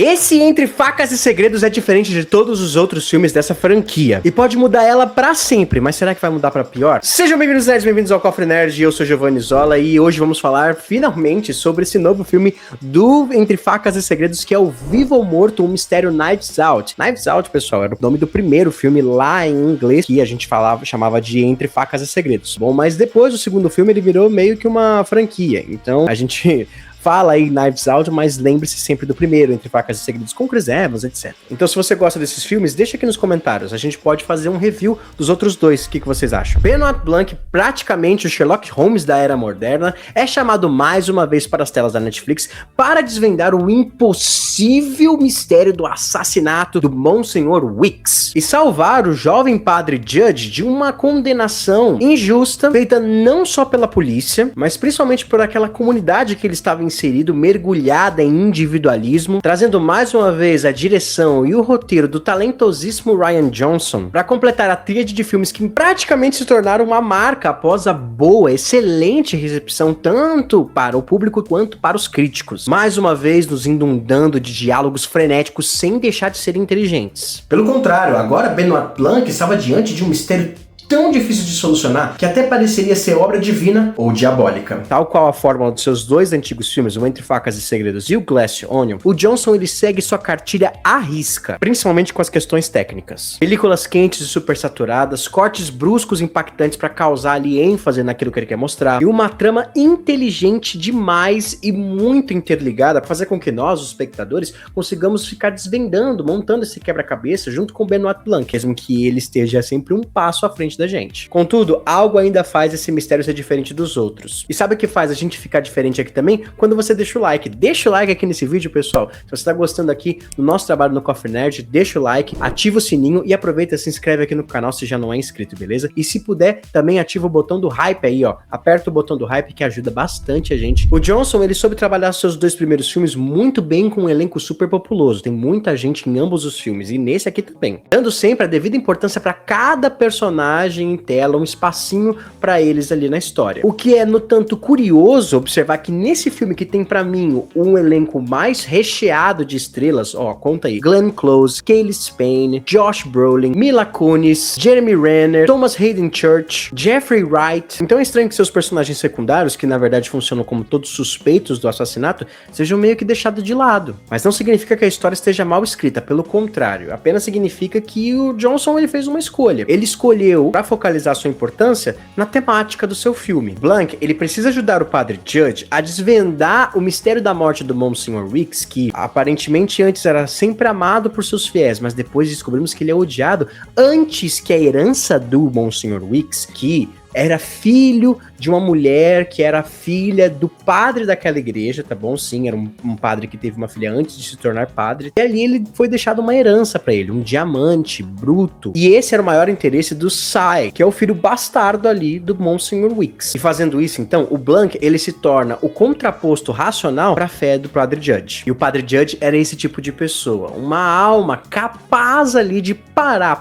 Esse Entre Facas e Segredos é diferente de todos os outros filmes dessa franquia e pode mudar ela pra sempre, mas será que vai mudar pra pior? Sejam bem-vindos, nerds, bem-vindos ao Cofre Nerd, eu sou Giovanni Zola e hoje vamos falar finalmente sobre esse novo filme do Entre Facas e Segredos, que é o Vivo ou Morto, um mistério Knives Out. Knives Out, pessoal, era o nome do primeiro filme lá em inglês que a gente chamava de Entre Facas e Segredos. Bom, mas depois do segundo filme ele virou meio que uma franquia, então a gente fala aí Knives Out, mas lembre-se sempre do primeiro, Entre Facas e Segredos, com Chris Evans, etc. Então, se você gosta desses filmes, deixa aqui nos comentários. A gente pode fazer um review dos outros dois. O que vocês acham? Benoit Blanc, praticamente o Sherlock Holmes da era moderna, é chamado mais uma vez para as telas da Netflix para desvendar o impossível mistério do assassinato do Monsenhor Wicks e salvar o jovem padre Judge de uma condenação injusta feita não só pela polícia, mas principalmente por aquela comunidade que ele estava inserido, mergulhada em individualismo, trazendo mais uma vez a direção e o roteiro do talentosíssimo Rian Johnson para completar a tríade de filmes que praticamente se tornaram uma marca após a boa, excelente recepção tanto para o público quanto para os críticos. Mais uma vez nos inundando de diálogos frenéticos sem deixar de ser inteligentes. Pelo contrário, agora Benoit Blanc estava diante de um mistério tão difícil de solucionar que até pareceria ser obra divina ou diabólica. Tal qual a fórmula dos seus dois antigos filmes, o Entre Facas e Segredos e o Glass Onion, o Johnson ele segue sua cartilha à risca, principalmente com as questões técnicas. Películas quentes e super saturadas, cortes bruscos e impactantes para causar ali ênfase naquilo que ele quer mostrar, e uma trama inteligente demais e muito interligada para fazer com que nós, os espectadores, consigamos ficar desvendando, montando esse quebra-cabeça junto com Benoit Blanc, mesmo que ele esteja sempre um passo à frente da gente. Contudo, algo ainda faz esse mistério ser diferente dos outros. E sabe o que faz a gente ficar diferente aqui também? Quando você deixa o like. Deixa o like aqui nesse vídeo, pessoal. Se você tá gostando aqui do nosso trabalho no Cofre Nerd, deixa o like, ativa o sininho e aproveita e se inscreve aqui no canal se já não é inscrito, beleza? E se puder, também ativa o botão do hype aí, ó. Aperta o botão do hype que ajuda bastante a gente. O Johnson, ele soube trabalhar seus dois primeiros filmes muito bem com um elenco super populoso. Tem muita gente em ambos os filmes e nesse aqui também. Dando sempre a devida importância para cada personagem em tela, um espacinho pra eles ali na história. O que é, no tanto, curioso observar que nesse filme que tem pra mim um elenco mais recheado de estrelas, ó, conta aí, Glenn Close, Cailee Spain, Josh Brolin, Mila Kunis, Jeremy Renner, Thomas Hayden Church, Jeffrey Wright. Então é estranho que seus personagens secundários, que na verdade funcionam como todos suspeitos do assassinato, sejam meio que deixados de lado. Mas não significa que a história esteja mal escrita, pelo contrário, apenas significa que o Johnson ele fez uma escolha. Ele escolheu para focalizar sua importância na temática do seu filme. Blanc, ele precisa ajudar o padre Judge a desvendar o mistério da morte do Monsenhor Wicks, que aparentemente antes era sempre amado por seus fiéis, mas depois descobrimos que ele é odiado antes que a herança do Monsenhor Wicks, que era filho de uma mulher que era filha do padre daquela igreja, tá bom? Sim, era um padre que teve uma filha antes de se tornar padre. E ali ele foi deixado uma herança pra ele, um diamante bruto. E esse era o maior interesse do Cy, que é o filho bastardo ali do Monsenhor Wicks. E fazendo isso, então, o Blanc, ele se torna o contraposto racional pra fé do padre Judge. E o padre Judge era esse tipo de pessoa, uma alma capaz ali de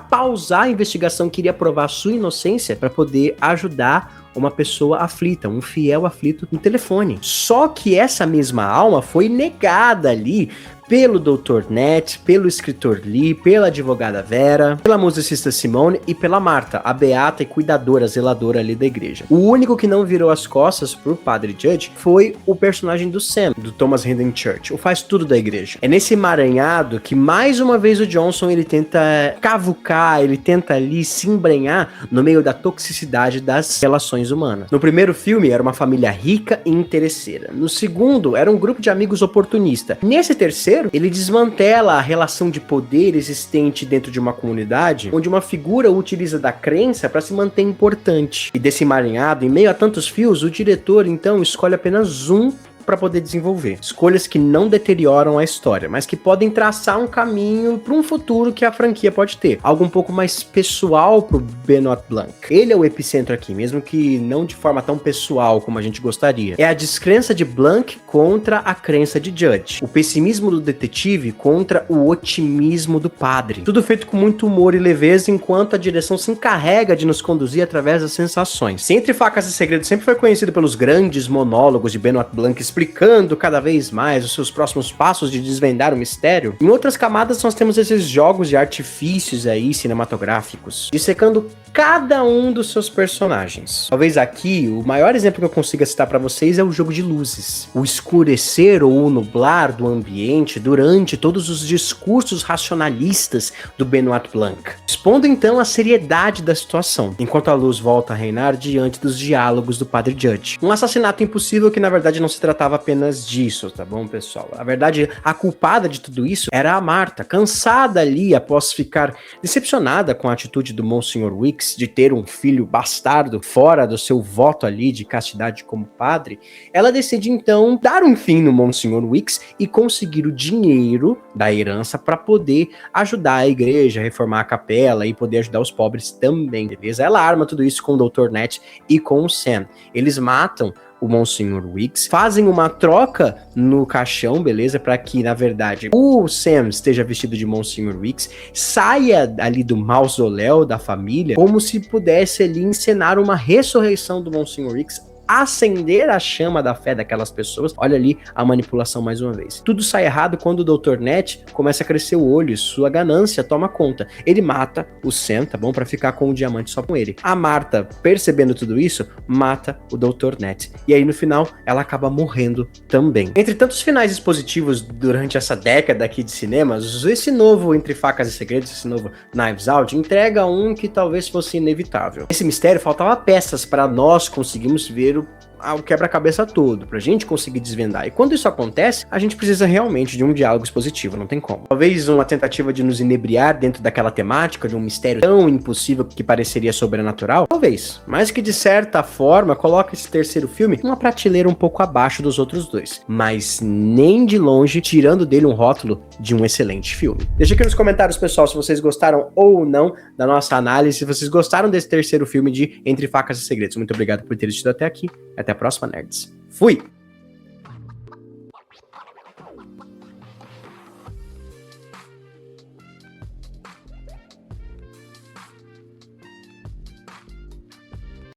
pausar a investigação que iria provar sua inocência pra poder ajudar uma pessoa aflita, um fiel aflito no telefone. Só que essa mesma alma foi negada ali pelo Dr. Ned, pelo escritor Lee, pela advogada Vera, pela musicista Simone e pela Marta, a beata e cuidadora, zeladora ali da igreja. O único que não virou as costas pro padre Judge foi o personagem do Sam, do Thomas Hayden Church, o faz tudo da igreja. É nesse emaranhado que mais uma vez o Johnson ele tenta cavucar, ele tenta ali se embrenhar no meio da toxicidade das relações humanas. No primeiro filme era uma família rica e interesseira. No segundo era um grupo de amigos oportunista. Nesse terceiro ele desmantela a relação de poder existente dentro de uma comunidade, onde uma figura utiliza da crença para se manter importante. E desse emaranhado, em meio a tantos fios, o diretor então escolhe apenas um para poder desenvolver. Escolhas que não deterioram a história, mas que podem traçar um caminho para um futuro que a franquia pode ter. Algo um pouco mais pessoal pro Benoit Blanc. Ele é o epicentro aqui, mesmo que não de forma tão pessoal como a gente gostaria. É a descrença de Blanc contra a crença de Judge. O pessimismo do detetive contra o otimismo do padre. Tudo feito com muito humor e leveza, enquanto a direção se encarrega de nos conduzir através das sensações. Entre Facas e Segredos sempre foi conhecido pelos grandes monólogos de Benoit Blanc explicando cada vez mais os seus próximos passos de desvendar o mistério. Em outras camadas nós temos esses jogos de artifícios aí cinematográficos, dissecando cada um dos seus personagens. Talvez aqui o maior exemplo que eu consiga citar para vocês é o jogo de luzes. O escurecer ou o nublar do ambiente durante todos os discursos racionalistas do Benoit Blanc, expondo então a seriedade da situação, enquanto a luz volta a reinar diante dos diálogos do Padre Judge. Um assassinato impossível que na verdade não se tratava apenas disso, tá bom, pessoal? Na verdade, a culpada de tudo isso era a Marta, cansada ali após ficar decepcionada com a atitude do Monsenhor Wicks de ter um filho bastardo fora do seu voto ali de castidade como padre. Ela decide então dar um fim no Monsenhor Wicks e conseguir o dinheiro da herança para poder ajudar a igreja, reformar a capela e poder ajudar os pobres também, beleza? Ela arma tudo isso com o Dr. Nett e com o Sam. Eles matam o Monsenhor Wicks, fazem uma troca no caixão, beleza? Para que, na verdade, o Sam esteja vestido de Monsenhor Wicks, saia ali do mausoléu da família, como se pudesse ali encenar uma ressurreição do Monsenhor Wicks, acender a chama da fé daquelas pessoas. Olha ali a manipulação mais uma vez. Tudo sai errado quando o Dr. Nett começa a crescer o olho e sua ganância toma conta. Ele mata o Sam, tá bom? Pra ficar com o diamante só com ele. A Marta, percebendo tudo isso, mata o Dr. Nett. E aí no final, ela acaba morrendo também. Entre tantos finais expositivos durante essa década aqui de cinemas, esse novo Entre Facas e Segredos, esse novo Knives Out, entrega um que talvez fosse inevitável. Esse mistério faltava peças para nós conseguirmos ver o quebra-cabeça todo, pra gente conseguir desvendar. E quando isso acontece, a gente precisa realmente de um diálogo expositivo, não tem como. Talvez uma tentativa de nos inebriar dentro daquela temática, de um mistério tão impossível que pareceria sobrenatural, talvez. Mas que de certa forma coloca esse terceiro filme numa prateleira um pouco abaixo dos outros dois. Mas nem de longe tirando dele um rótulo de um excelente filme. Deixa aqui nos comentários, pessoal, se vocês gostaram ou não da nossa análise, se vocês gostaram desse terceiro filme de Entre Facas e Segredos. Muito obrigado por ter assistido até aqui. Até a próxima, nerds. Fui!